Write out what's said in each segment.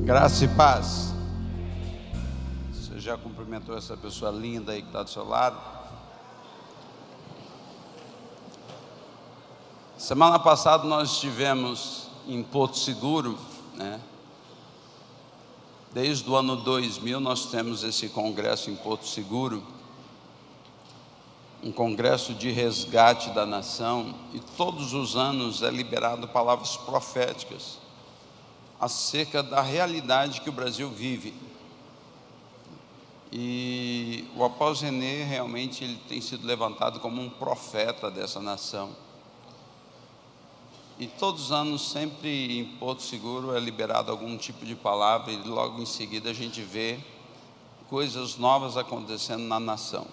Graça e paz. Você já cumprimentou essa pessoa linda aí que está do seu lado? Semana passada nós estivemos em Porto Seguro, né? Desde o ano 2000 nós temos esse congresso em Porto Seguro, um congresso de resgate da nação, e todos os anos é liberado palavras proféticas acerca da realidade que o Brasil vive. E o apóstolo René realmente ele tem sido levantado como um profeta dessa nação. E todos os anos, sempre em Porto Seguro, é liberado algum tipo de palavra, e logo em seguida a gente vê coisas novas acontecendo na nação.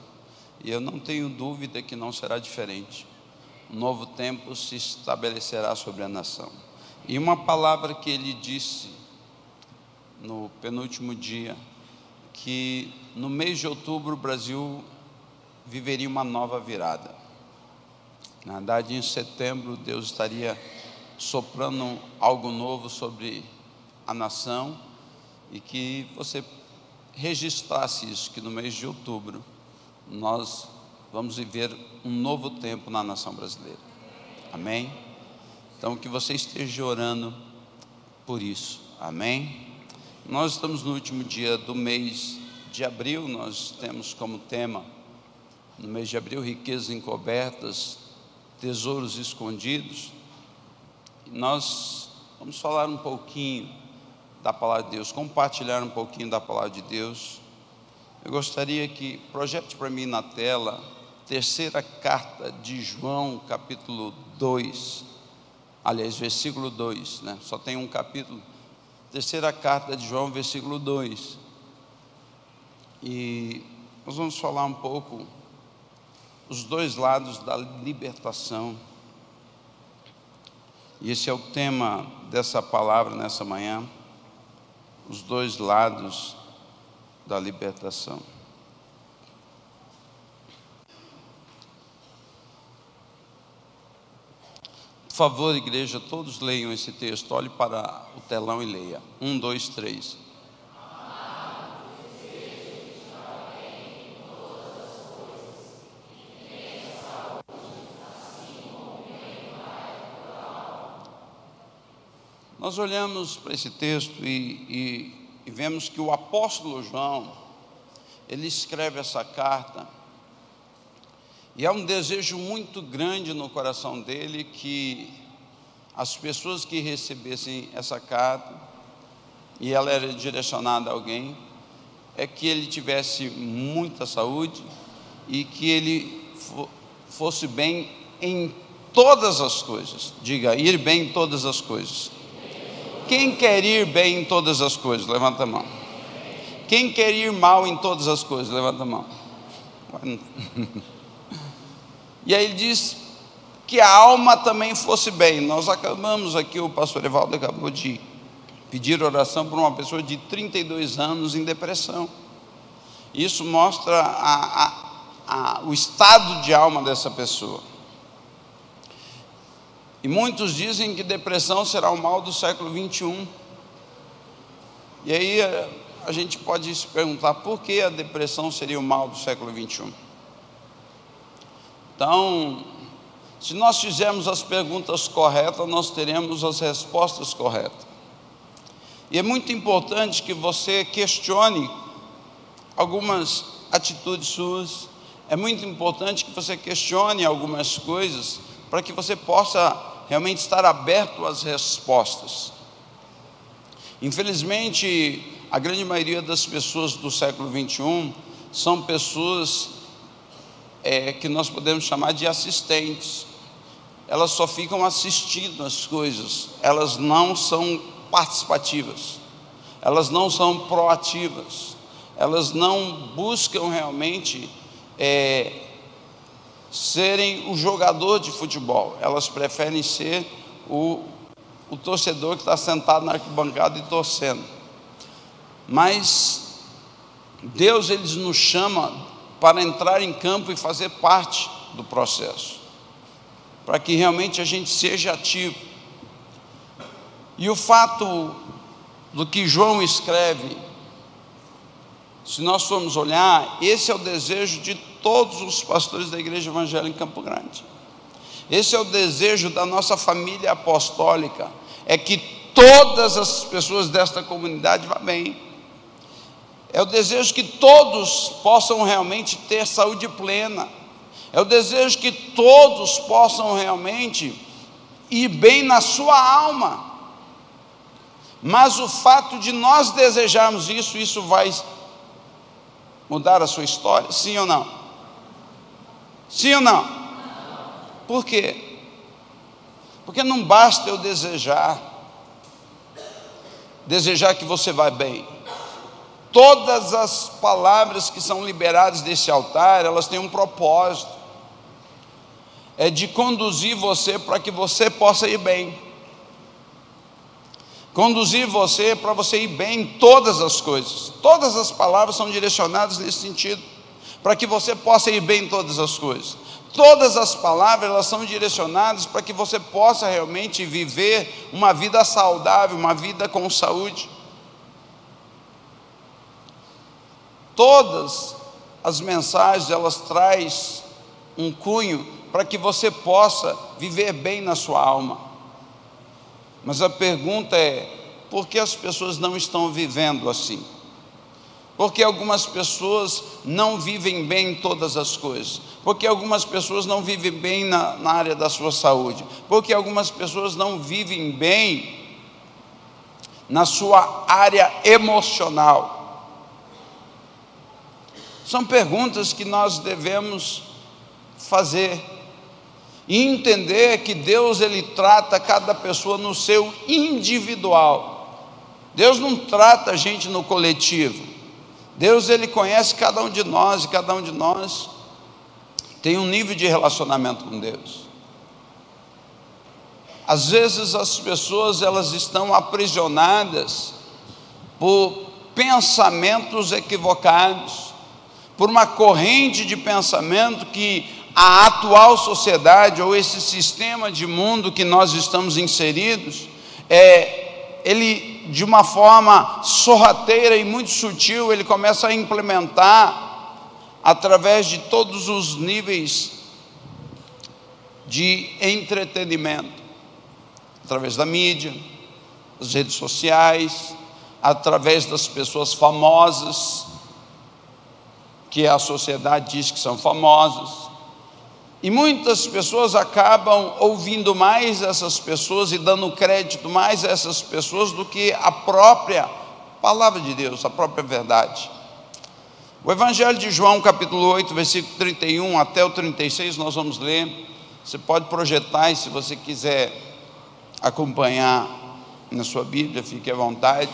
E eu não tenho dúvida que não será diferente. Um novo tempo se estabelecerá sobre a nação. E uma palavra que ele disse no penúltimo dia, que no mês de outubro o Brasil viveria uma nova virada. Na verdade, em setembro, Deus estaria soprando algo novo sobre a nação, e que você registrasse isso, que no mês de outubro nós vamos viver um novo tempo na nação brasileira. Amém? Então, que você esteja orando por isso. Amém? Nós estamos no último dia do mês de abril. Nós temos como tema, no mês de abril, riquezas encobertas, tesouros escondidos. E nós vamos falar um pouquinho da palavra de Deus, compartilhar um pouquinho da palavra de Deus. Eu gostaria que projete para mim na tela, terceira carta de João, capítulo 2, aliás, versículo 2, né? Só tem um capítulo. Terceira carta de João, versículo 2. E nós vamos falar um pouco os dois lados da libertação. E esse é o tema dessa palavra nessa manhã, os dois lados da libertação. Por favor, igreja, todos leiam esse texto. Olhe para o telão e leia. 1, 2, 3. Nós olhamos para esse texto e vemos que o apóstolo João, ele escreve essa carta, e há um desejo muito grande no coração dele que as pessoas que recebessem essa carta, e ela era direcionada a alguém, é que ele tivesse muita saúde e que ele fosse bem em todas as coisas. Diga, ir bem em todas as coisas. Quem quer ir bem em todas as coisas? Levanta a mão. Quem quer ir mal em todas as coisas? Levanta a mão. E aí ele diz que a alma também fosse bem. Nós acabamos aqui, o pastor Evaldo acabou de pedir oração por uma pessoa de 32 anos em depressão. Isso mostra o estado de alma dessa pessoa. E muitos dizem que depressão será o mal do século 21. E aí a gente pode se perguntar, por que a depressão seria o mal do século 21? Então, se nós fizermos as perguntas corretas, nós teremos as respostas corretas. E é muito importante que você questione algumas atitudes suas. É muito importante que você questione algumas coisas, para que você possa realmente estar aberto às respostas. Infelizmente, a grande maioria das pessoas do século 21 são pessoas que nós podemos chamar de assistentes. Elas só ficam assistindo as coisas, elas não são participativas, elas não são proativas, elas não buscam realmente serem o jogador de futebol. Elas preferem ser o torcedor que está sentado na arquibancada e torcendo. Mas Deus, ele nos chama para entrar em campo e fazer parte do processo, para que realmente a gente seja ativo. E o fato do que João escreve, se nós formos olhar, esse é o desejo de todos os pastores da Igreja Evangélica em Campo Grande. Esse é o desejo da nossa família apostólica, é que todas as pessoas desta comunidade vá bem. É o desejo que todos possam realmente ter saúde plena. É o desejo que todos possam realmente ir bem na sua alma. Mas o fato de nós desejarmos isso, isso vai mudar a sua história? Sim ou não? Sim ou não? Por quê? Porque não basta eu desejar que você vá bem. Todas as palavras que são liberadas desse altar, elas têm um propósito. É de conduzir você para que você possa ir bem. Conduzir você para você ir bem em todas as coisas. Todas as palavras são direcionadas nesse sentido, para que você possa ir bem em todas as coisas. Todas as palavras, elas são direcionadas para que você possa realmente viver uma vida saudável, uma vida com saúde. Todas as mensagens, elas trazem um cunho para que você possa viver bem na sua alma. Mas a pergunta é, por que as pessoas não estão vivendo assim? Porque algumas pessoas não vivem bem em todas as coisas. Porque algumas pessoas não vivem bem na área da sua saúde. Porque algumas pessoas não vivem bem na sua área emocional. São perguntas que nós devemos fazer e entender que Deus, Ele trata cada pessoa no seu individual. Deus não trata a gente no coletivo. Deus, Ele conhece cada um de nós, e cada um de nós tem um nível de relacionamento com Deus. Às vezes as pessoas, elas estão aprisionadas por pensamentos equivocados, por uma corrente de pensamento que a atual sociedade, ou esse sistema de mundo que nós estamos inseridos, ele, de uma forma sorrateira e muito sutil, ele começa a implementar através de todos os níveis de entretenimento, através da mídia, das redes sociais, através das pessoas famosas, que a sociedade diz que são famosas. E muitas pessoas acabam ouvindo mais essas pessoas e dando crédito mais a essas pessoas do que a própria palavra de Deus, a própria verdade. O Evangelho de João, capítulo 8, versículo 31 até o 36, nós vamos ler. Você pode projetar, e se você quiser acompanhar na sua Bíblia, fique à vontade.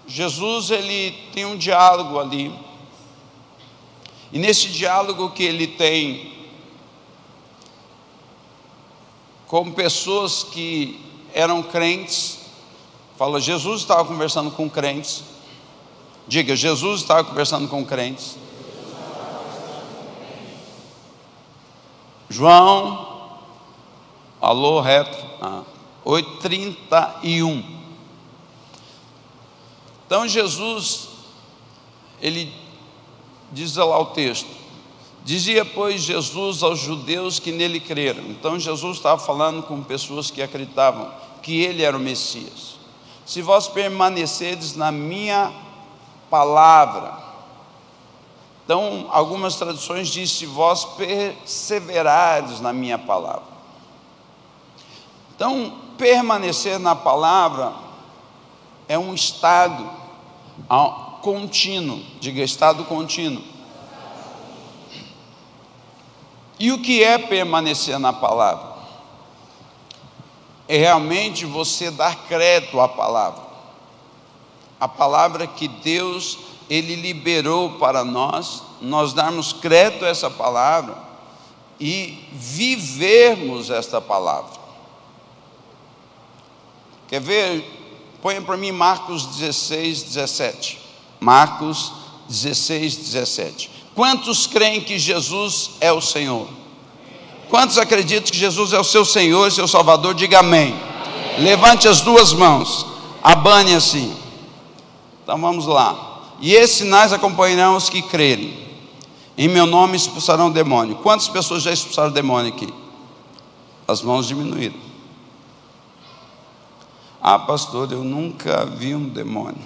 Jesus, ele tem um diálogo ali. E nesse diálogo que ele tem com pessoas que eram crentes, fala, Jesus estava conversando com crentes. Diga, Jesus estava conversando com crentes. João, alô, reto, 8:31. Então Jesus, ele diz lá o texto, dizia pois Jesus aos judeus que nele creram. Então Jesus estava falando com pessoas que acreditavam que ele era o Messias. Se vós permanecerdes na minha palavra. Então algumas traduções dizem, se vós perseverardes na minha palavra. Então permanecer na palavra é um estado contínuo, diga estado contínuo. E o que é permanecer na palavra? É realmente você dar crédito à palavra. A palavra que Deus, Ele liberou para nós, nós darmos crédito a essa palavra e vivermos esta palavra. Quer ver? Ponha para mim Marcos 16, 17. Marcos 16, 17. Quantos creem que Jesus é o Senhor? Quantos acreditam que Jesus é o seu Senhor e seu Salvador? Diga amém. Levante as duas mãos, abane assim. Então vamos lá. E esses sinais acompanharão os que crerem. Em meu nome expulsarão o demônio. Quantas pessoas já expulsaram o demônio aqui? As mãos diminuíram. Ah, pastor, eu nunca vi um demônio.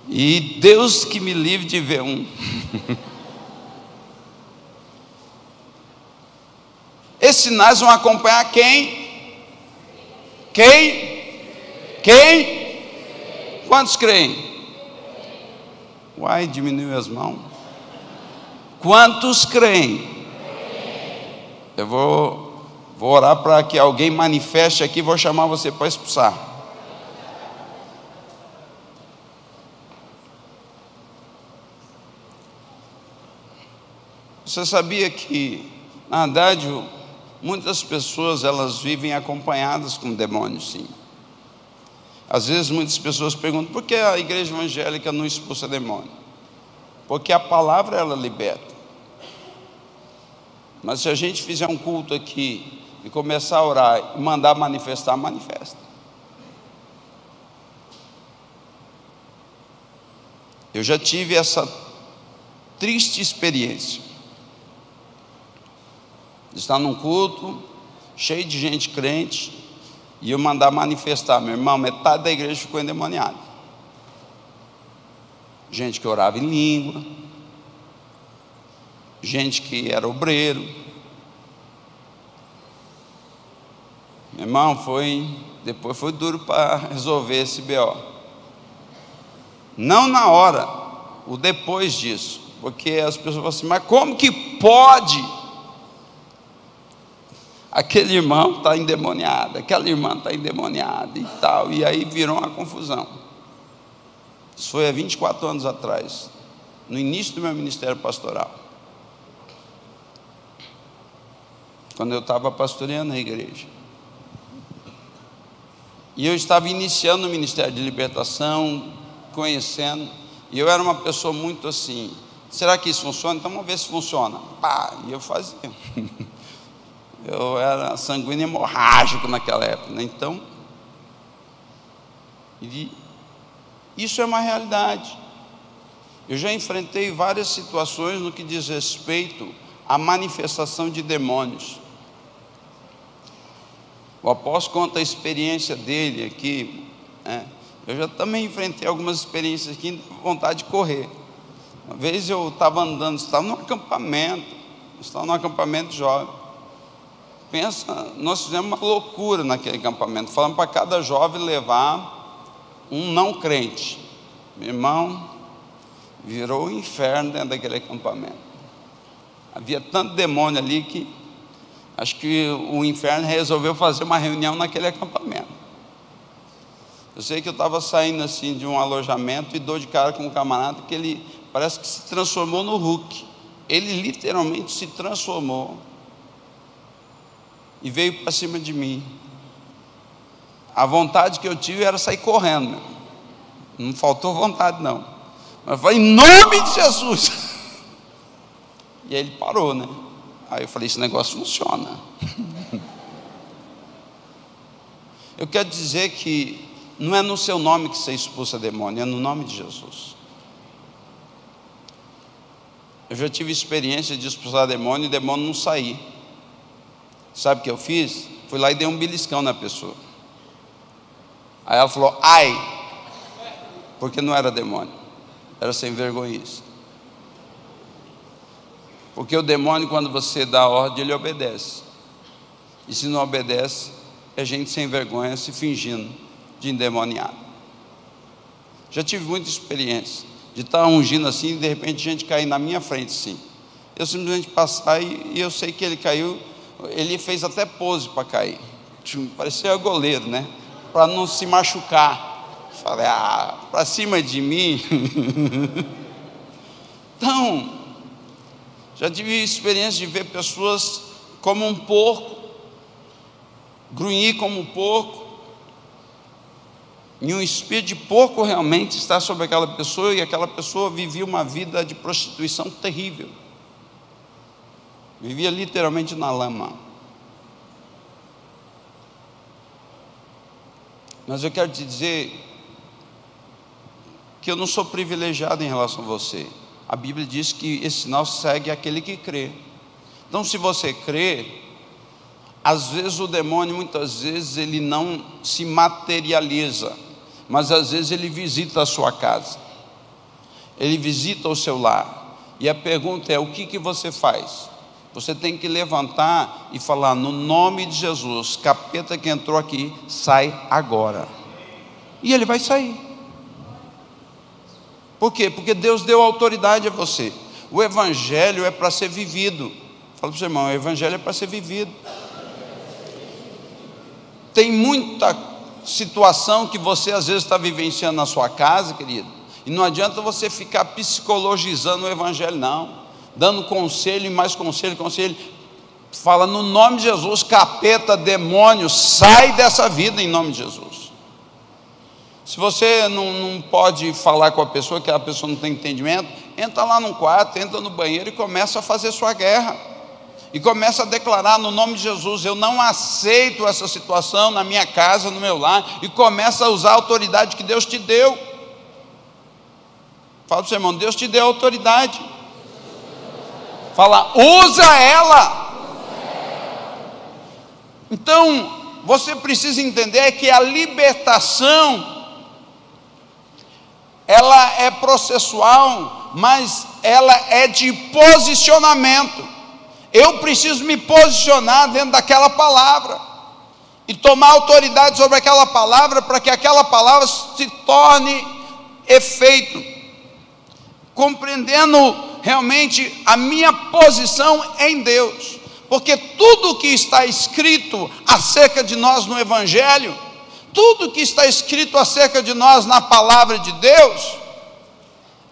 E Deus que me livre de ver um. Esses sinais vão acompanhar quem? Quem? Quantos creem? Uai, diminuiu as mãos. Quantos creem? Eu vou orar para que alguém manifeste aqui. Vou chamar você para expulsar. Você sabia que, na verdade, muitas pessoas elas vivem acompanhadas com demônios, sim. Às vezes muitas pessoas perguntam: por que a igreja evangélica não expulsa demônio? Porque a palavra ela liberta. Mas se a gente fizer um culto aqui e começar a orar e mandar manifestar, manifesta. Eu já tive essa triste experiência de estar num culto cheio de gente crente e eu mandar manifestar. Meu irmão, metade da igreja ficou endemoniada. Gente que orava em língua, gente que era obreiro. Meu irmão, depois foi duro para resolver esse BO. Não na hora, o depois disso, porque as pessoas falam assim: mas como que pode? Aquele irmão está endemoniado, aquela irmã está endemoniada e tal, e aí virou uma confusão. Isso foi há 24 anos atrás, no início do meu ministério pastoral, quando eu estava pastoreando a igreja. E eu estava iniciando o ministério de libertação, conhecendo, e eu era uma pessoa muito assim: será que isso funciona? Então vamos ver se funciona. Pá, e eu fazia. Eu era sanguíneo hemorrágico naquela época, né? Então, isso é uma realidade. Eu já enfrentei várias situações no que diz respeito à manifestação de demônios. O apóstolo conta a experiência dele aqui, né? Eu já também enfrentei algumas experiências aqui, com vontade de correr. Uma vez eu estava andando, estava num acampamento jovem. Pensa, nós fizemos uma loucura naquele acampamento. Falamos para cada jovem levar um não crente. Meu irmão, virou um inferno dentro daquele acampamento. Havia tanto demônio ali que acho que o inferno resolveu fazer uma reunião naquele acampamento. Eu sei que eu estava saindo assim de um alojamento e dou de cara com um camarada que ele parece que se transformou no Hulk. Ele literalmente se transformou e veio para cima de mim. A vontade que eu tive era sair correndo. Não faltou vontade não. Mas eu falei: em nome de Jesus. E aí ele parou, né? Aí eu falei: esse negócio funciona. Eu quero dizer que não é no seu nome que você expulsa demônio, é no nome de Jesus. Eu já tive experiência de expulsar demônio e demônio não sair. Sabe o que eu fiz? Fui lá e dei um beliscão na pessoa. Aí ela falou: ai, porque não era demônio, era sem vergonhice. Porque o demônio, quando você dá a ordem, ele obedece. E se não obedece, é gente sem vergonha se fingindo de endemoniado. Já tive muita experiência de estar ungindo assim e de repente gente cair na minha frente assim. Eu simplesmente passar e eu sei que ele caiu. Ele fez até pose para cair. Parecia goleiro, né? Para não se machucar. Falei: para cima de mim. Então, já tive experiência de ver pessoas como um porco, grunhir como um porco, e um espírito de porco realmente está sobre aquela pessoa, e aquela pessoa vivia uma vida de prostituição terrível. Vivia literalmente na lama. Mas eu quero te dizer que eu não sou privilegiado em relação a você. A Bíblia diz que esse sinal segue aquele que crê. Então, se você crê, às vezes o demônio, muitas vezes, ele não se materializa, mas às vezes ele visita a sua casa, ele visita o seu lar. E a pergunta é: o que você faz? Você tem que levantar e falar: no nome de Jesus, capeta que entrou aqui, sai agora. E ele vai sair. Por quê? Porque Deus deu autoridade a você. O evangelho é para ser vivido. Fala para o seu irmão: o evangelho é para ser vivido. Tem muita situação que você às vezes está vivenciando na sua casa, querido, e não adianta você ficar psicologizando o evangelho, não, dando conselho e mais conselho. Fala: no nome de Jesus, capeta, demônio, sai dessa vida em nome de Jesus. Se você não pode falar com a pessoa, que a pessoa não tem entendimento, entra lá no quarto, entra no banheiro e começa a fazer sua guerra. E começa a declarar: no nome de Jesus, eu não aceito essa situação na minha casa, no meu lar. E começa a usar a autoridade que Deus te deu. Fala para o seu irmão: Deus te deu autoridade. Fala: usa ela. Então, você precisa entender que a libertação, ela é processual, mas ela é de posicionamento. Eu preciso me posicionar dentro daquela palavra e tomar autoridade sobre aquela palavra, para que aquela palavra se torne efeito, compreendendo realmente a minha posição em Deus. Porque tudo que está escrito acerca de nós no evangelho, tudo que está escrito acerca de nós na palavra de Deus,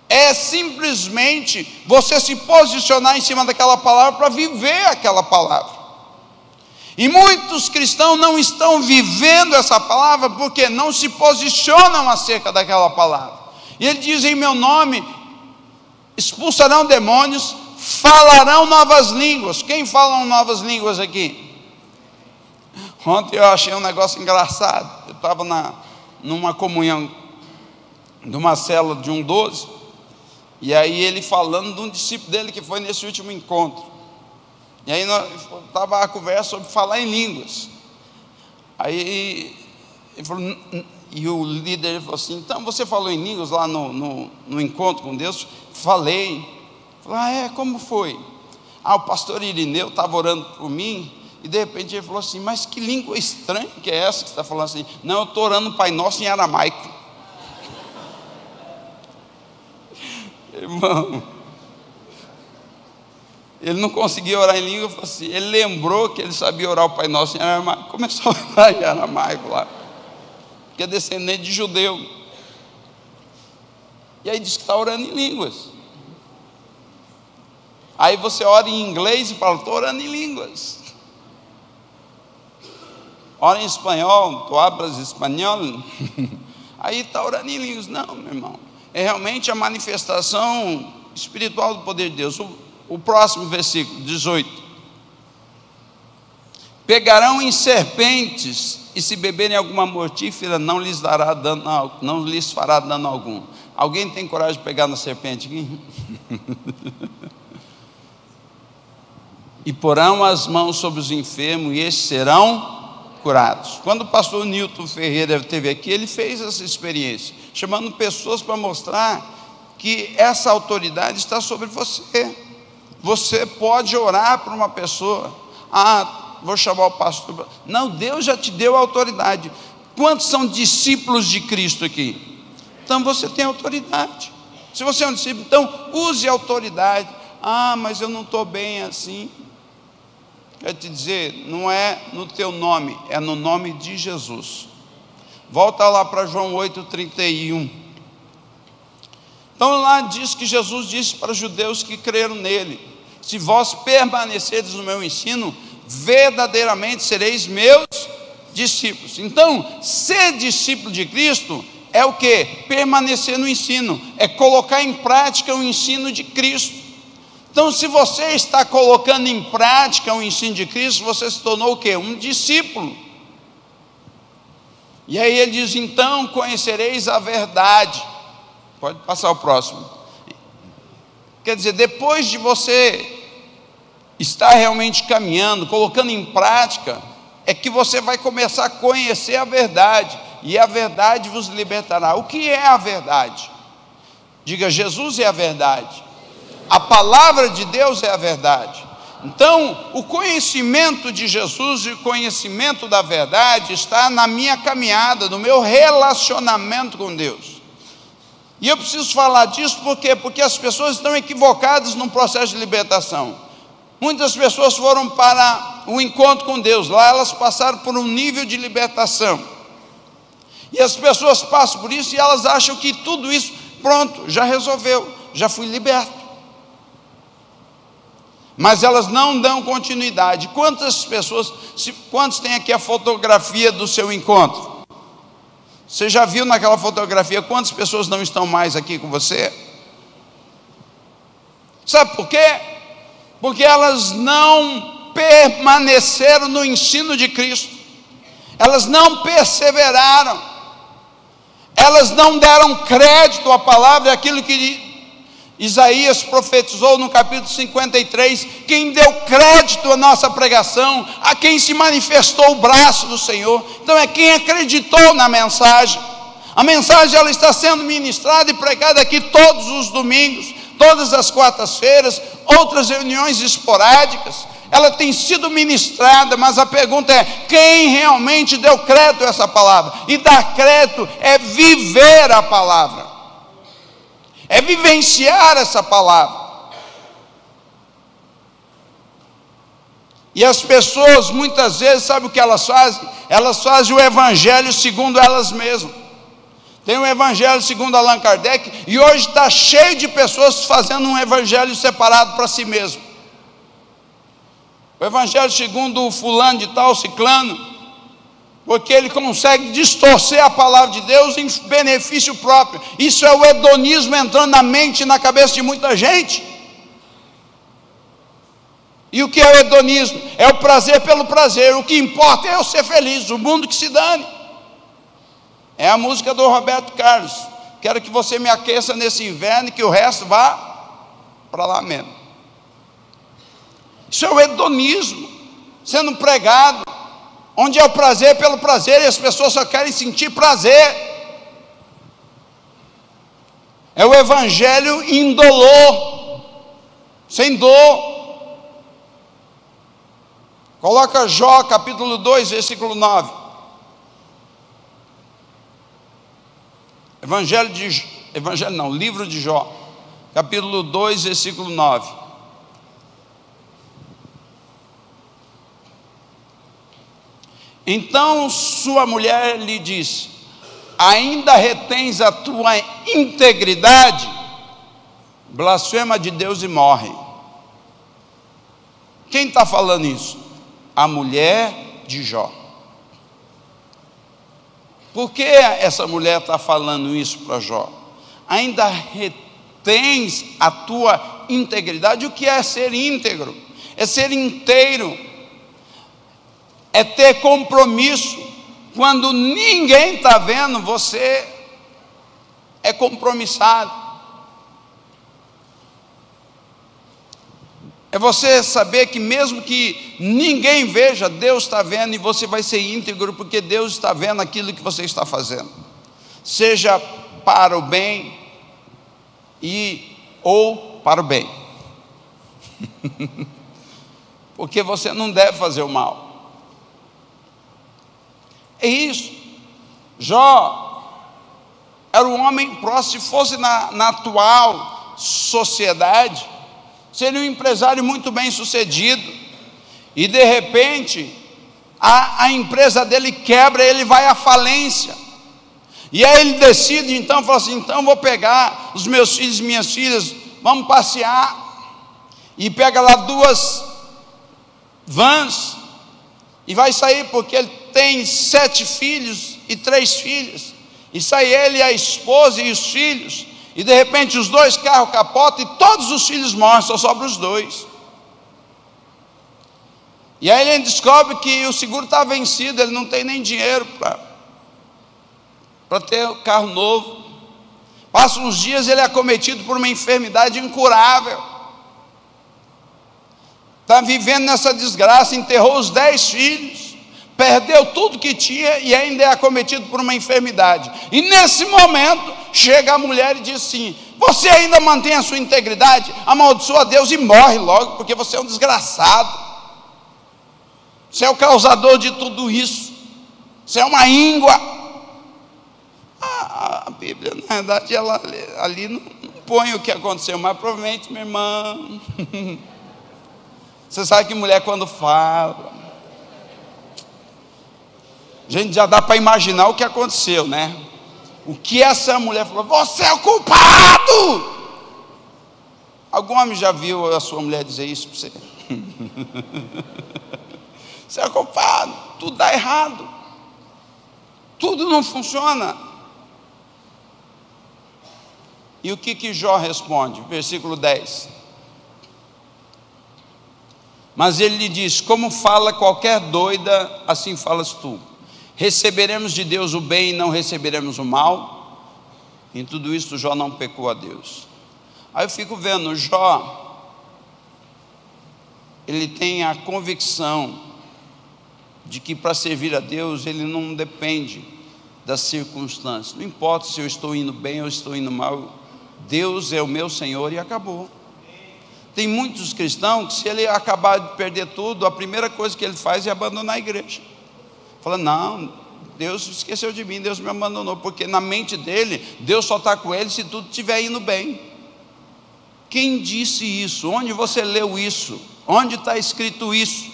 é simplesmente você se posicionar em cima daquela palavra para viver aquela palavra. E muitos cristãos não estão vivendo essa palavra porque não se posicionam acerca daquela palavra. E ele diz: em meu nome expulsarão demônios, falarão novas línguas. Quem fala novas línguas aqui? Ontem eu achei um negócio engraçado. Eu estava numa comunhão de uma célula de 12. E aí ele falando de um discípulo dele que foi nesse último encontro. E aí estava a conversa sobre falar em línguas. Aí ele falou, e o líder falou assim: então você falou em línguas lá no encontro com Deus? Falei. Falei: como foi? O pastor Irineu estava orando por mim, e de repente ele falou assim: mas que língua estranha que é essa que você está falando assim? Não, eu estou orando o Pai Nosso em aramaico. Irmão, ele não conseguia orar em língua, assim, ele lembrou que ele sabia orar o Pai Nosso em aramaico, começou a orar em aramaico lá, porque é descendente de judeu. E aí diz que está orando em línguas. Aí você ora em inglês e fala: estou orando em línguas. Ora em espanhol, tu hablas espanhol. Aí está orando em línguas. Não, meu irmão, é realmente a manifestação espiritual do poder de Deus. O próximo versículo, 18: pegarão em serpentes, e se beberem alguma mortífera, não lhes fará dano algum. Alguém tem coragem de pegar na serpente aqui? E porão as mãos sobre os enfermos, e estes serão curados. Quando o pastor Newton Ferreira esteve aqui, ele fez essa experiência, chamando pessoas para mostrar que essa autoridade está sobre você. Você pode orar para uma pessoa: vou chamar o pastor. Não, Deus já te deu a autoridade. Quantos são discípulos de Cristo aqui? Então você tem autoridade. Se você é um discípulo, então use a autoridade. Mas eu não estou bem assim. Quero te dizer, não é no teu nome, é no nome de Jesus. Volta lá para João 8,31. Então lá diz que Jesus disse para os judeus que creram nele: se vós permanecerdes no meu ensino, verdadeiramente sereis meus discípulos. Então, ser discípulo de Cristo é o que? Permanecer no ensino, é colocar em prática o ensino de Cristo. Então, se você está colocando em prática o ensino de Cristo, você se tornou o quê? Um discípulo. E aí ele diz: então conhecereis a verdade. Pode passar o próximo. Quer dizer, depois de você estar realmente caminhando, colocando em prática, é que você vai começar a conhecer a verdade, e a verdade vos libertará. O que é a verdade? Diga: Jesus é a verdade. A palavra de Deus é a verdade. Então, o conhecimento de Jesus e o conhecimento da verdade está na minha caminhada, no meu relacionamento com Deus. E eu preciso falar disso por quê? Porque as pessoas estão equivocadas no processo de libertação. Muitas pessoas foram para o encontro com Deus, lá elas passaram por um nível de libertação. E as pessoas passam por isso e elas acham que tudo isso, pronto, já resolveu, já fui liberto. Mas elas não dão continuidade. Quantas pessoas, quantos tem aqui a fotografia do seu encontro? Você já viu naquela fotografia quantas pessoas não estão mais aqui com você? Sabe por quê? Porque elas não permaneceram no ensino de Cristo, elas não perseveraram, elas não deram crédito à palavra, aquilo que Isaías profetizou no capítulo 53, quem deu crédito à nossa pregação, a quem se manifestou o braço do Senhor, então é quem acreditou na mensagem. A mensagem ela está sendo ministrada e pregada aqui todos os domingos, todas as quartas-feiras, outras reuniões esporádicas, ela tem sido ministrada, mas a pergunta é: quem realmente deu crédito a essa palavra? E dar crédito é viver a palavra, é vivenciar essa palavra. E as pessoas muitas vezes, sabe o que elas fazem? Elas fazem o evangelho segundo elas mesmas. Tem o evangelho segundo Allan Kardec, e hoje está cheio de pessoas fazendo um evangelho separado para si mesmo. O evangelho segundo o fulano de tal, ciclano, porque ele consegue distorcer a palavra de Deus em benefício próprio. Isso é o hedonismo entrando na mente e na cabeça de muita gente. E o que é o hedonismo? É o prazer pelo prazer. O que importa é eu ser feliz, o mundo que se dane. É a música do Roberto Carlos: quero que você me aqueça nesse inverno e que o resto vá para lá mesmo. Isso é o hedonismo sendo pregado, onde é o prazer pelo prazer, e as pessoas só querem sentir prazer. É o evangelho indolor, sem dor. Coloca Jó capítulo 2, versículo 9. Livro de Jó, capítulo 2, versículo 9. Então sua mulher lhe disse: ainda retens a tua integridade? Blasfema de Deus e morre. Quem está falando isso? A mulher de Jó. Por que essa mulher está falando isso para Jó? Ainda retens a tua integridade? O que é ser íntegro? É ser inteiro, é ter compromisso. Quando ninguém está vendo, você é compromissado. É você saber que mesmo que ninguém veja, Deus está vendo, e você vai ser íntegro, porque Deus está vendo aquilo que você está fazendo, seja para o bem ou para o bem. Porque você não deve fazer o mal. É isso. Jó era um homem próximo. Se fosse na atual sociedade, seria um empresário muito bem sucedido, e de repente a empresa dele quebra, ele vai à falência, e aí ele decide então, fala assim: então vou pegar os meus filhos e minhas filhas, vamos passear, e pega lá 2 vans, e vai sair, porque ele tem 7 filhos e 3 filhas, e sai ele, a esposa e os filhos, e de repente os 2 carros capotam e todos os filhos morrem, só sobram os 2. E aí ele descobre que o seguro está vencido, ele não tem nem dinheiro para ter um carro novo. Passa uns dias, ele é acometido por uma enfermidade incurável. Está vivendo nessa desgraça, enterrou os 10 filhos, perdeu tudo que tinha e ainda é acometido por uma enfermidade. E nesse momento, chega a mulher e diz assim: você ainda mantém a sua integridade? Amaldiçoa Deus e morre logo, porque você é um desgraçado. Você é o causador de tudo isso. Você é uma íngua. A Bíblia, na verdade, ela ali não põe o que aconteceu, mas provavelmente, minha irmã, você sabe que mulher quando fala, a gente já dá para imaginar o que aconteceu, né? O que essa mulher falou: você é o culpado. Algum homem já viu a sua mulher dizer isso para você? Você é o culpado, tudo dá errado, tudo não funciona. E o que Jó responde? Versículo 10. Mas ele lhe diz: como fala qualquer doida, assim falas tu. Receberemos de Deus o bem e não receberemos o mal? Em tudo isso Jó não pecou a Deus. Aí eu fico vendo, Jó, ele tem a convicção de que para servir a Deus ele não depende das circunstâncias. Não importa se eu estou indo bem ou estou indo mal, Deus é o meu Senhor e acabou. Tem muitos cristãos que, se ele acabar de perder tudo, a primeira coisa que ele faz é abandonar a igreja. Fala: não, Deus esqueceu de mim, Deus me abandonou. Porque na mente dele, Deus só está com ele se tudo estiver indo bem. Quem disse isso? Onde você leu isso? Onde está escrito isso?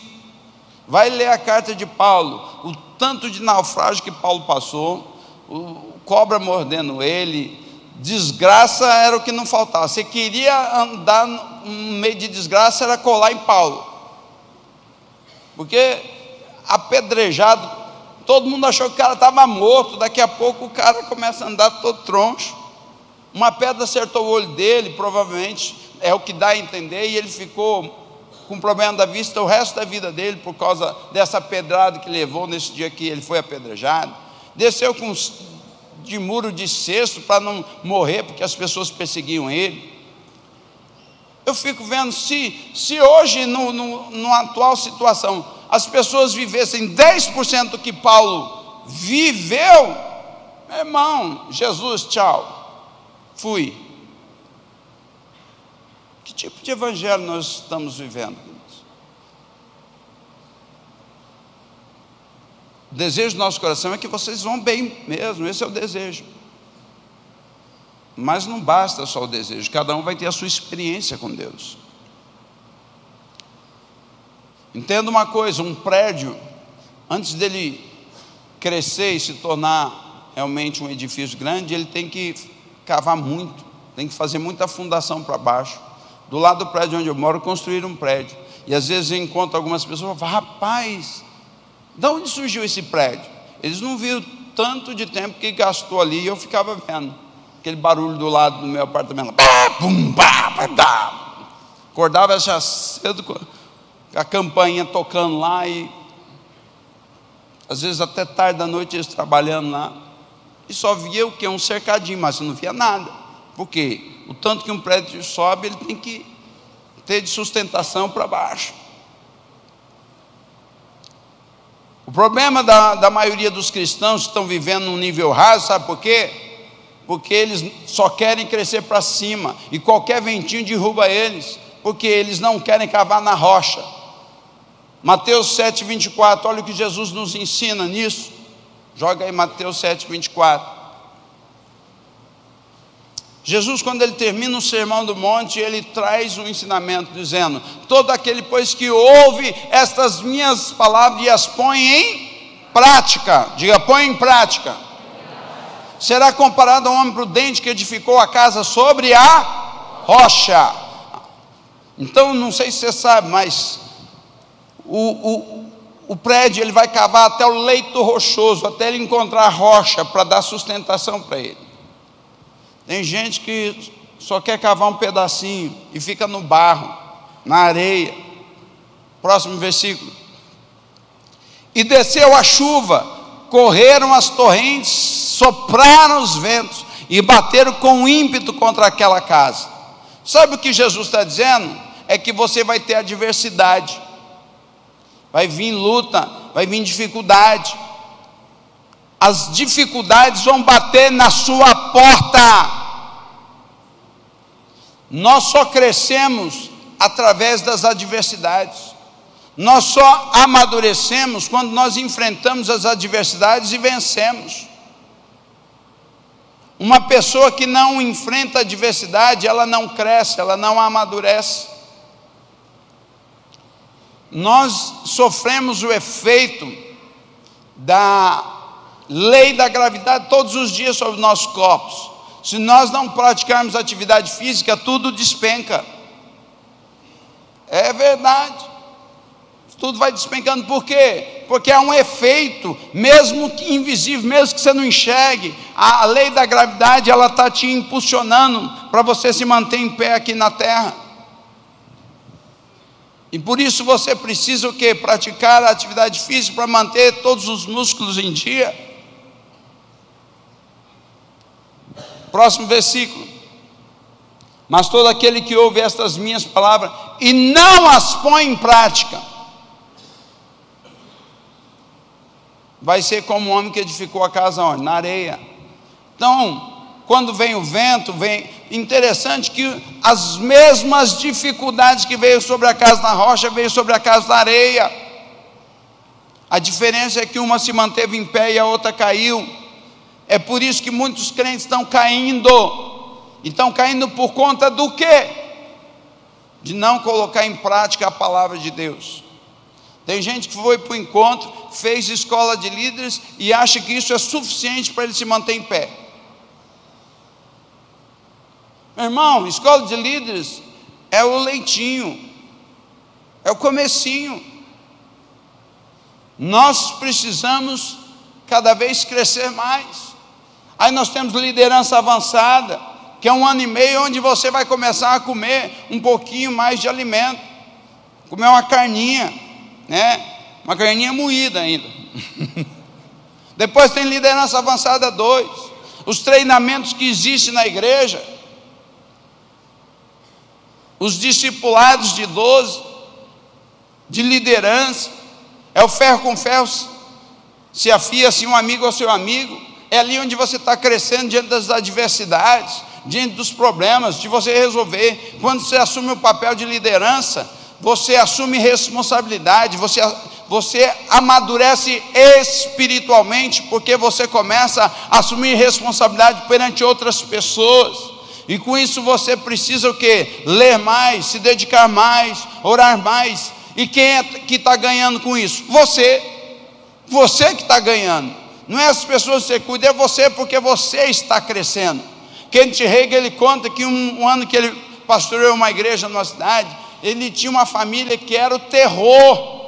Vai ler a carta de Paulo, o tanto de naufrágio que Paulo passou, cobra mordendo ele, desgraça era o que não faltava. Você queria andar no meio de desgraça, era colar em Paulo, porque apedrejado, todo mundo achou que o cara estava morto. Daqui a pouco o cara começa a andar todo troncho, uma pedra acertou o olho dele, provavelmente, é o que dá a entender, e ele ficou com problema da vista o resto da vida dele, por causa dessa pedrada que levou nesse dia que ele foi apedrejado. Desceu de muro de cesto para não morrer, porque as pessoas perseguiam ele. Eu fico vendo, se hoje, numa atual situação, as pessoas vivessem 10% do que Paulo viveu, meu irmão, Jesus, tchau, fui. Que tipo de evangelho nós estamos vivendo? O desejo do nosso coração é que vocês vão bem mesmo, esse é o desejo. Mas não basta só o desejo, cada um vai ter a sua experiência com Deus. Entenda uma coisa: um prédio, antes dele crescer e se tornar realmente um edifício grande, ele tem que cavar muito, tem que fazer muita fundação para baixo. Do lado do prédio onde eu moro, construíram um prédio, e às vezes eu encontro algumas pessoas e falo: rapaz, de onde surgiu esse prédio? Eles não viram tanto de tempo que gastou ali, e eu ficava vendo aquele barulho do lado do meu apartamento, acordava já cedo com a campainha tocando lá, e às vezes até tarde da noite eles trabalhando lá, e só via o que? Um cercadinho, mas não via nada. Por quê? O tanto que um prédio sobe, ele tem que ter de sustentação para baixo. O problema da maioria dos cristãos que estão vivendo num nível raso, sabe por quê? Porque eles só querem crescer para cima, e qualquer ventinho derruba eles, porque eles não querem cavar na rocha. Mateus 7,24, olha o que Jesus nos ensina nisso. Joga aí Mateus 7,24. Jesus, quando ele termina o sermão do monte, ele traz um ensinamento dizendo: todo aquele, pois, que ouve estas minhas palavras e as põe em prática, diga, põe em prática, será comparado a um homem prudente que edificou a casa sobre a rocha. Então, não sei se você sabe, mas o prédio, ele vai cavar até o leito rochoso, até ele encontrar rocha para dar sustentação para ele. Tem gente que só quer cavar um pedacinho e fica no barro, na areia. Próximo versículo. E desceu a chuva, correram as torrentes, sopraram os ventos e bateram com ímpeto contra aquela casa. Sabe o que Jesus está dizendo? É que você vai ter adversidade, vai vir luta, vai vir dificuldade. As dificuldades vão bater na sua porta. Nós só crescemos através das adversidades. Nós só amadurecemos quando nós enfrentamos as adversidades e vencemos. Uma pessoa que não enfrenta a adversidade, ela não cresce, ela não amadurece. Nós sofremos o efeito da lei da gravidade todos os dias sobre os nossos corpos. Se nós não praticarmos atividade física, tudo despenca. É verdade. Tudo vai despencando. Por quê? Porque há um efeito, mesmo que invisível, mesmo que você não enxergue. A lei da gravidade, ela está te impulsionando para você se manter em pé aqui na terra. E por isso você precisa o quê? Praticar a atividade física para manter todos os músculos em dia. Próximo versículo. Mas todo aquele que ouve estas minhas palavras e não as põe em prática, vai ser como um homem que edificou a casa onde? Na areia. Então, quando vem o vento, interessante que as mesmas dificuldades que veio sobre a casa na rocha, veio sobre a casa na areia. A diferença é que uma se manteve em pé e a outra caiu. É por isso que muitos crentes estão caindo. E estão caindo por conta do quê? De não colocar em prática a palavra de Deus. Tem gente que foi para o encontro, fez escola de líderes e acha que isso é suficiente para ele se manter em pé. Meu irmão, escola de líderes é o leitinho, é o comecinho. Nós precisamos cada vez crescer mais. Aí nós temos liderança avançada, que é 1 ano e meio, onde você vai começar a comer um pouquinho mais de alimento, comer uma carninha, né? Uma carninha moída ainda. Depois tem liderança avançada 2, os treinamentos que existem na igreja, os discipulados de 12, de liderança, é o ferro com ferro, se afia assim um amigo ao seu amigo. É ali onde você está crescendo diante das adversidades, diante dos problemas, de você resolver. Quando você assume o papel de liderança, você assume responsabilidade, você amadurece espiritualmente, porque você começa a assumir responsabilidade perante outras pessoas. E com isso você precisa o quê? Ler mais, se dedicar mais, orar mais. E quem é que está ganhando com isso? Você que está ganhando. Não é as pessoas que você cuida, é você, porque você está crescendo. Kenneth Hagin, ele conta que um ano que ele pastoreou uma igreja numa cidade, ele tinha uma família que era o terror.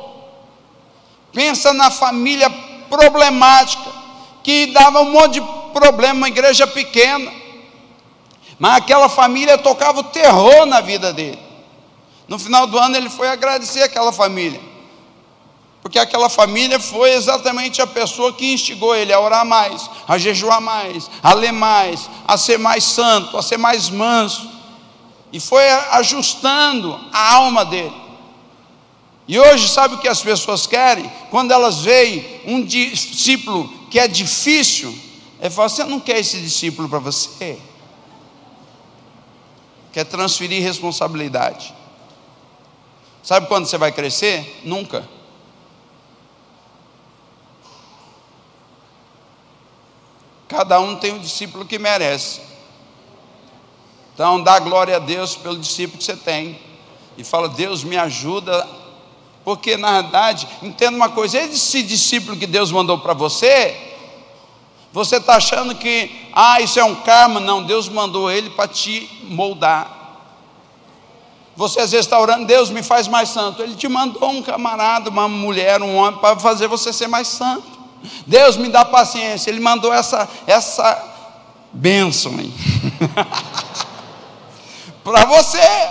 Pensa na família problemática, que dava um monte de problema, uma igreja pequena, mas aquela família tocava o terror na vida dele. No final do ano ele foi agradecer aquela família, porque aquela família foi exatamente a pessoa que instigou ele a orar mais, a jejuar mais, a ler mais, a ser mais santo, a ser mais manso, e foi ajustando a alma dele. E hoje sabe o que as pessoas querem? Quando elas veem um discípulo que é difícil, ele fala: você não quer esse discípulo para você? Quer transferir responsabilidade. Sabe quando você vai crescer? Nunca. Cada um tem o discípulo que merece. Então dá glória a Deus pelo discípulo que você tem. E fala: Deus me ajuda. Porque na verdade, entenda uma coisa, esse discípulo que Deus mandou para você, você está achando que isso é um karma? Não, Deus mandou ele para te moldar. Você às vezes está orando: Deus me faz mais santo. Ele te mandou um camarada, uma mulher, um homem, para fazer você ser mais santo. Deus me dá paciência. Ele mandou essa bênção aí para você.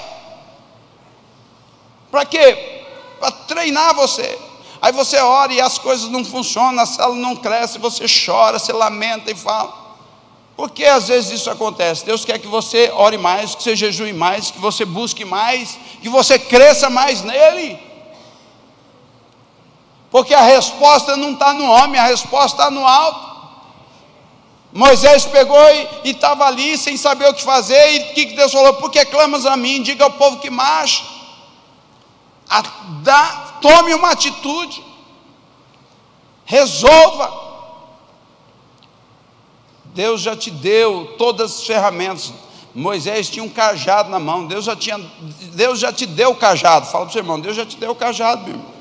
Para quê? Para treinar você. Aí você ora e as coisas não funcionam, a célula não cresce, você chora, você lamenta e fala. Por que às vezes isso acontece? Deus quer que você ore mais, que você jejue mais, que você busque mais, que você cresça mais nele. Porque a resposta não está no homem, a resposta está no alto. Moisés pegou e estava ali sem saber o que fazer, e o que Deus falou? Por que clamas a mim? Diga ao povo que marche. Tome uma atitude, resolva. Deus já te deu todas as ferramentas. Moisés tinha um cajado na mão, Deus já te deu o cajado. Fala para o seu irmão, Deus já te deu o cajado, meu irmão.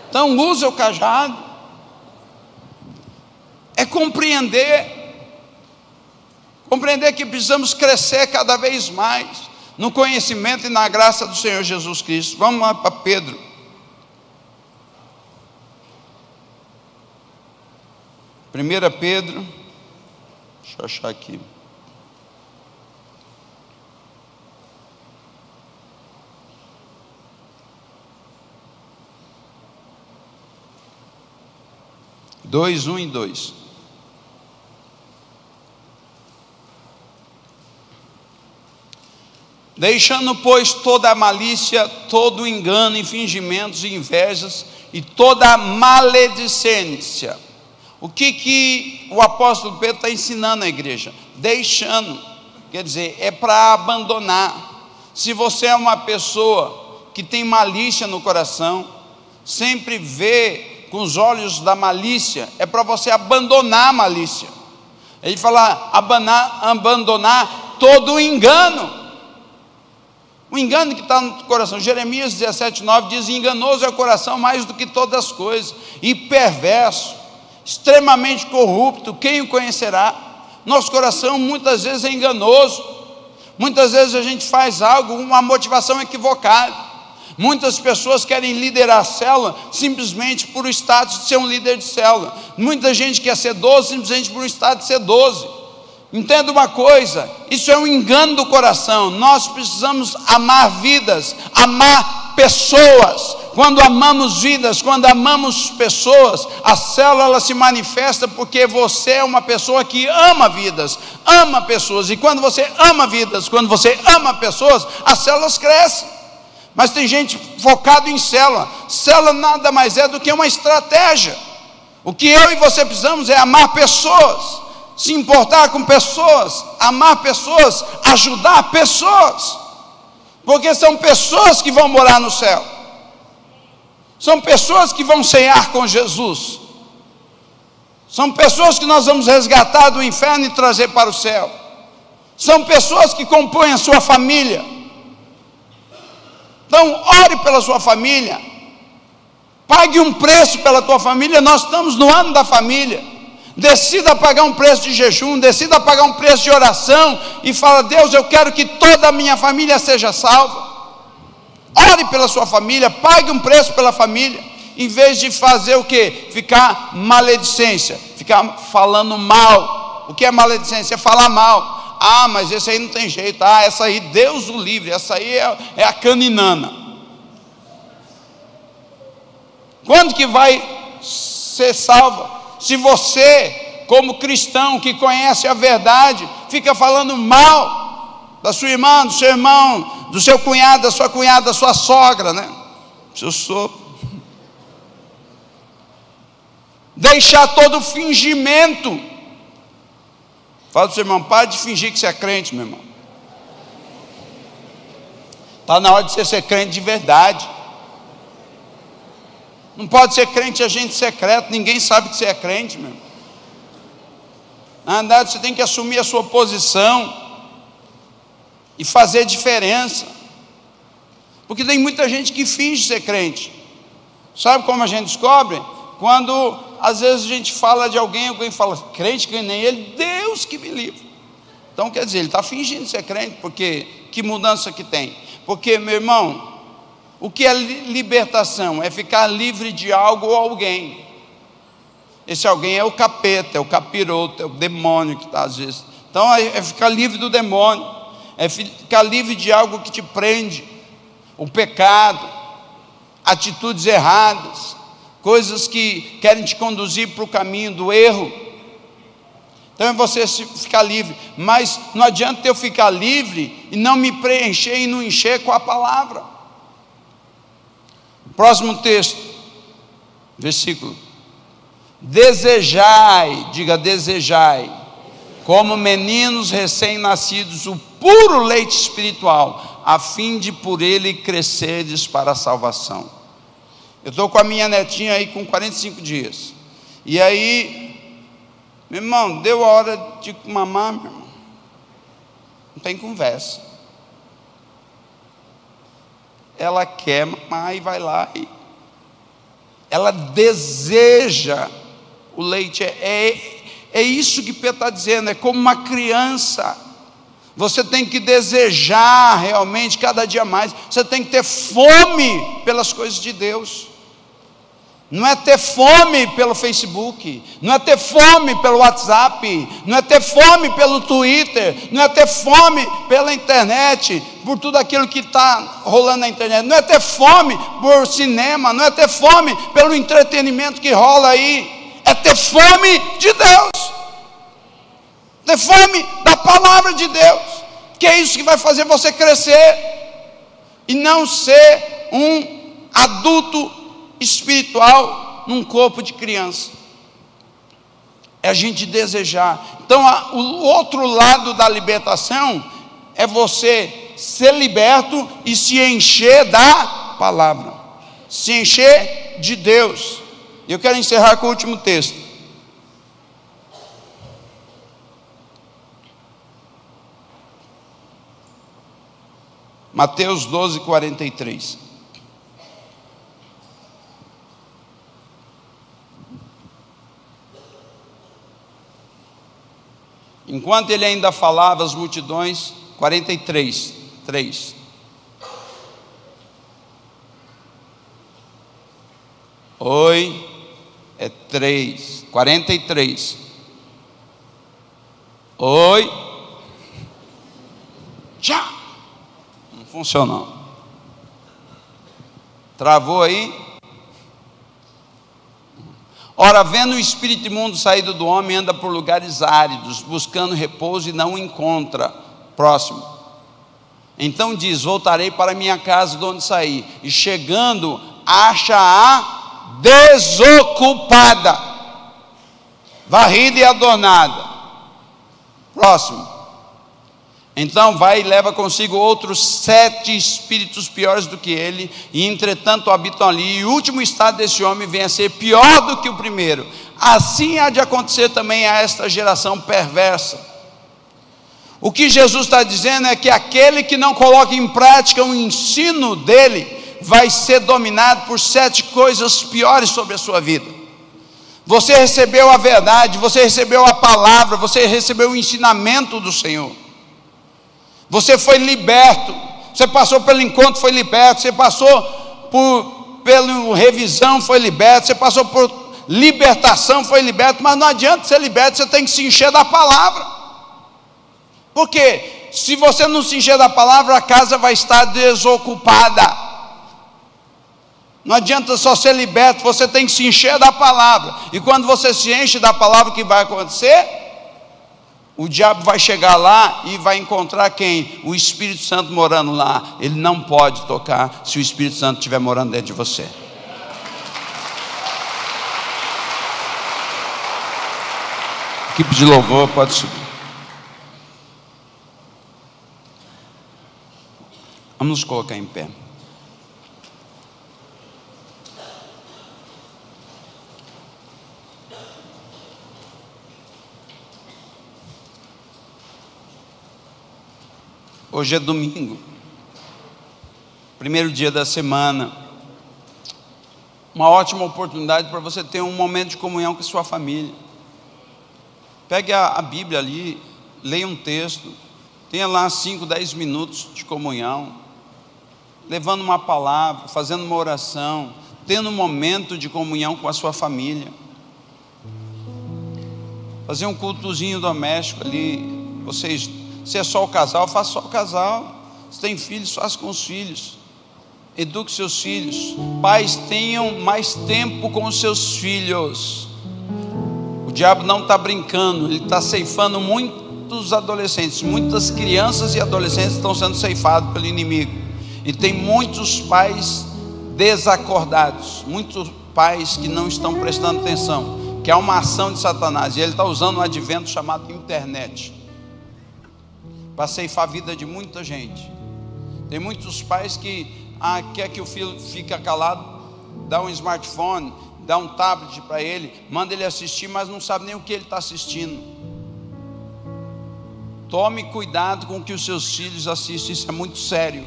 Então usa o cajado. É compreender que precisamos crescer cada vez mais no conhecimento e na graça do Senhor Jesus Cristo. Vamos lá para Pedro. 1 Pedro, deixa eu achar aqui. Dois, 1 e 2. Deixando, pois, toda a malícia, todo o engano, e fingimentos e invejas, e toda a maledicência. O que o apóstolo Pedro está ensinando à igreja? Deixando, quer dizer, é para abandonar. Se você é uma pessoa que tem malícia no coração, sempre vê com os olhos da malícia, é para você abandonar a malícia. Ele fala, abandonar todo o engano. O engano que está no coração. Jeremias 17:9 diz: enganoso é o coração mais do que todas as coisas, e perverso, extremamente corrupto, quem o conhecerá? Nosso coração muitas vezes é enganoso. Muitas vezes a gente faz algo, uma motivação equivocada. Muitas pessoas querem liderar a célula simplesmente por o status de ser um líder de célula. Muita gente quer ser 12 simplesmente por o status de ser 12. Entenda uma coisa, isso é um engano do coração. Nós precisamos amar vidas, amar pessoas. Quando amamos vidas, quando amamos pessoas, a célula ela se manifesta porque você é uma pessoa que ama vidas, ama pessoas. E quando você ama vidas, quando você ama pessoas, as células crescem. Mas tem gente focada em célula. Célula nada mais é do que uma estratégia. O que eu e você precisamos é amar pessoas, se importar com pessoas, amar pessoas, ajudar pessoas, porque são pessoas que vão morar no céu, são pessoas que vão ceiar com Jesus, são pessoas que nós vamos resgatar do inferno e trazer para o céu, são pessoas que compõem a sua família. Então ore pela sua família, pague um preço pela tua família. Nós estamos no ano da família. Decida pagar um preço de jejum, decida pagar um preço de oração e fala: Deus, eu quero que toda a minha família seja salva. Ore pela sua família, pague um preço pela família, em vez de fazer o que? Ficar maledicência, ficar falando mal. O que é maledicência? É falar mal. Ah, mas esse aí não tem jeito. Ah, essa aí, Deus o livre, essa aí é a caninana. Quando que vai ser salva? Se você, como cristão que conhece a verdade, fica falando mal da sua irmã, do seu irmão, do seu cunhado, da sua cunhada, da sua sogra, né? Seu sogro. Deixar todo o fingimento. Fala para o seu irmão: para de fingir que você é crente, meu irmão. Está na hora de você ser crente de verdade. Não pode ser crente agente secreto, ninguém sabe que você é crente, meu irmão. Na verdade, você tem que assumir a sua posição e fazer diferença, porque tem muita gente que finge ser crente. Sabe como a gente descobre? Quando às vezes a gente fala de alguém fala: crente que nem ele, Deus que me livre. Então quer dizer, ele está fingindo ser crente, porque que mudança que tem? Porque, meu irmão, o que é libertação? É ficar livre de algo ou alguém. Esse alguém é o capeta, é o capiroto, é o demônio que está às vezes. Então é ficar livre do demônio, é ficar livre de algo que te prende, o pecado, atitudes erradas, coisas que querem te conduzir para o caminho do erro. Então é você ficar livre. Mas não adianta eu ficar livre e não me preencher e não encher com a palavra. Próximo texto, versículo: desejai, diga desejai, como meninos recém-nascidos, o puro leite espiritual, a fim de por ele crescerdes para a salvação. Eu estou com a minha netinha aí com 45 dias. E aí, meu irmão, deu a hora de mamar, meu irmão. Não tem conversa. Ela quer mamar e vai lá. Ela deseja o leite. É isso que Pedro está dizendo. É como uma criança. Você tem que desejar realmente cada dia mais. Você tem que ter fome pelas coisas de Deus. Não é ter fome pelo Facebook, não é ter fome pelo WhatsApp, não é ter fome pelo Twitter, não é ter fome pela internet, por tudo aquilo que está rolando na internet, não é ter fome por cinema, não é ter fome pelo entretenimento que rola aí, é ter fome de Deus, ter fome da palavra de Deus, que é isso que vai fazer você crescer, e não ser um adulto espiritual num corpo de criança. É a gente desejar. Então o outro lado da libertação é você ser liberto e se encher da palavra, se encher de Deus. Eu quero encerrar com o último texto. Mateus 12:43. Enquanto ele ainda falava, as multidões, 43, 3. Oi, é 3, 43. Oi, já, não funcionou. Travou aí? Ora, vendo o espírito imundo saído do homem, anda por lugares áridos, buscando repouso e não o encontra. Próximo. Então diz: voltarei para minha casa de onde saí. E chegando, acha-a desocupada, varrida e adornada. Próximo. Então vai e leva consigo outros 7 espíritos piores do que ele, e entretanto habitam ali, e o último estado desse homem vem a ser pior do que o primeiro. Assim há de acontecer também a esta geração perversa. O que Jesus está dizendo é que aquele que não coloca em prática o ensino dele, vai ser dominado por 7 coisas piores sobre a sua vida. Você recebeu a verdade, você recebeu a palavra, você recebeu o ensinamento do Senhor. Você foi liberto, você passou pelo encontro, foi liberto, você passou pela revisão, foi liberto, você passou por libertação, foi liberto, mas não adianta ser liberto, você tem que se encher da palavra. Porque se você não se encher da palavra, a casa vai estar desocupada. Não adianta só ser liberto, você tem que se encher da palavra. E quando você se enche da palavra, o que vai acontecer? O diabo vai chegar lá e vai encontrar quem? O Espírito Santo morando lá. Ele não pode tocar se o Espírito Santo estiver morando dentro de você. Equipe de louvor pode subir. Vamos nos colocar em pé. Hoje é domingo, primeiro dia da semana, uma ótima oportunidade para você ter um momento de comunhão com a sua família. Pegue a Bíblia ali, leia um texto, tenha lá 5, 10 minutos de comunhão, levando uma palavra, fazendo uma oração, tendo um momento de comunhão com a sua família. Fazer um cultozinho doméstico ali, se é só o casal, faça só o casal. Se tem filhos, faça com os filhos. Eduque seus filhos. Pais, tenham mais tempo com os seus filhos. O diabo não está brincando, ele está ceifando muitos adolescentes. Muitas crianças e adolescentes estão sendo ceifados pelo inimigo. E tem muitos pais desacordados, muitos pais que não estão prestando atenção, que é uma ação de Satanás. E ele está usando um advento chamado internet para ceifar a vida de muita gente. Tem muitos pais que quer que o filho fique calado, dá um smartphone, dá um tablet para ele, manda ele assistir, mas não sabe nem o que ele está assistindo. Tome cuidado com o que os seus filhos assistem, isso é muito sério.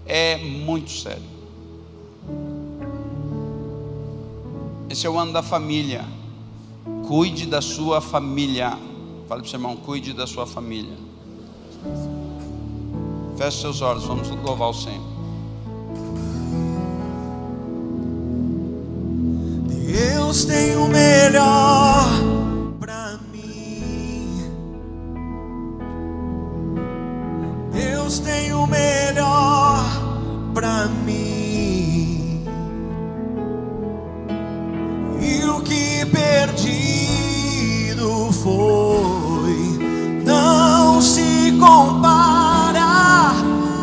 É muito sério. Esse é o ano da família. Cuide da sua família. Fale para o seu irmão, cuide da sua família. Feche seus olhos, vamos louvar o Senhor. Deus tem o melhor pra mim. Deus tem o melhor pra mim. E o que perdido foi não se compara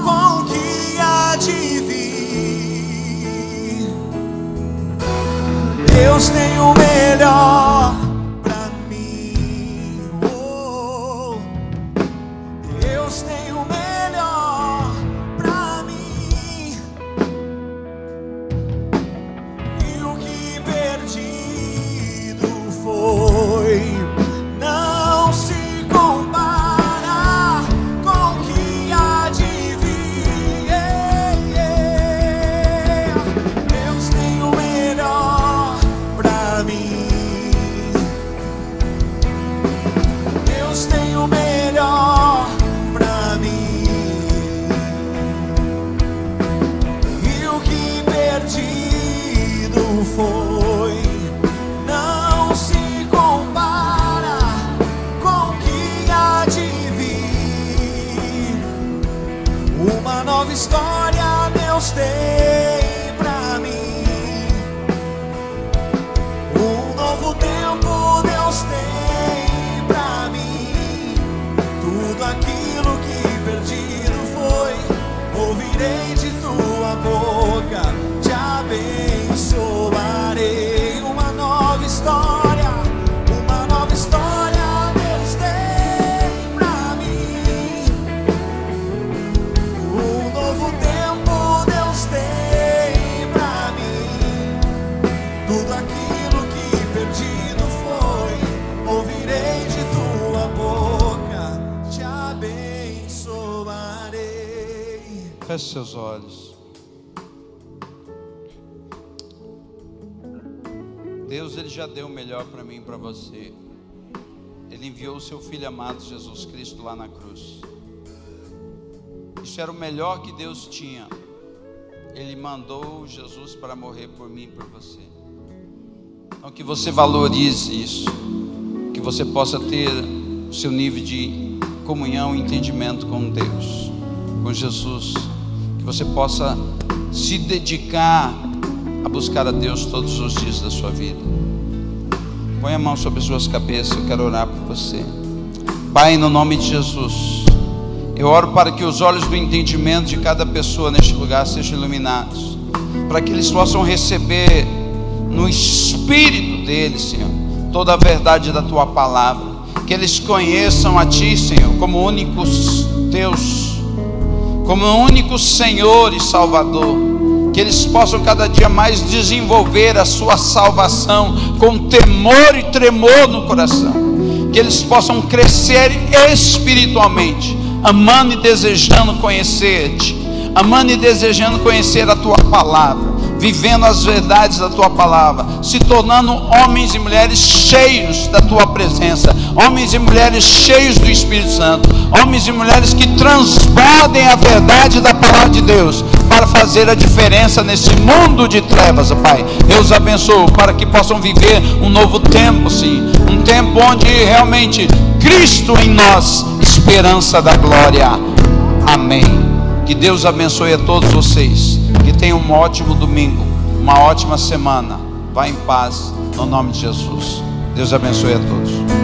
com o que há de vir. Deus tem o melhor pra mim. Oh, Deus tem o melhor pra mim. E o que perdido foi não se compara com o que há de vir. Deus tem o melhor pra mim. Deus tem o melhor pra mim. E o que perdido foi não se compara com o que há de vir. Uma nova história Deus tem pra mim. Um novo tempo Deus tem pra mim. Tudo aquilo que perdido foi, ouvirei de tua boca, te abençoarei. Uma nova história Deus tem pra mim. Um novo tempo Deus tem pra mim. Tudo aquilo que perdido foi, ouvirei de tua boca, te abençoarei. Feche seus olhos. Deus, Ele já deu o melhor para mim e para você. Ele enviou o seu Filho amado Jesus Cristo lá na cruz. Isso era o melhor que Deus tinha. Ele mandou Jesus para morrer por mim e por você. Então que você valorize isso, que você possa ter o seu nível de comunhão e entendimento com Deus, com Jesus, que você possa se dedicar a buscar a Deus todos os dias da sua vida. Põe a mão sobre as suas cabeças, eu quero orar por você. Pai, no nome de Jesus, eu oro para que os olhos do entendimento de cada pessoa neste lugar sejam iluminados, para que eles possam receber no espírito deles, Senhor, toda a verdade da Tua palavra, que eles conheçam a Ti, Senhor, como único Deus, como único Senhor e Salvador, que eles possam cada dia mais desenvolver a sua salvação com temor e tremor no coração, que eles possam crescer espiritualmente, amando e desejando conhecer-te, amando e desejando conhecer a Tua palavra, vivendo as verdades da Tua palavra, se tornando homens e mulheres cheios da Tua presença, homens e mulheres cheios do Espírito Santo, homens e mulheres que transbordem a verdade da palavra de Deus, para fazer a diferença nesse mundo de trevas, Pai. Eu os abençoo para que possam viver um novo tempo, sim, um tempo onde realmente Cristo em nós, esperança da glória. Amém. Que Deus abençoe a todos vocês. Que tenham um ótimo domingo, uma ótima semana. Vá em paz, no nome de Jesus. Deus abençoe a todos.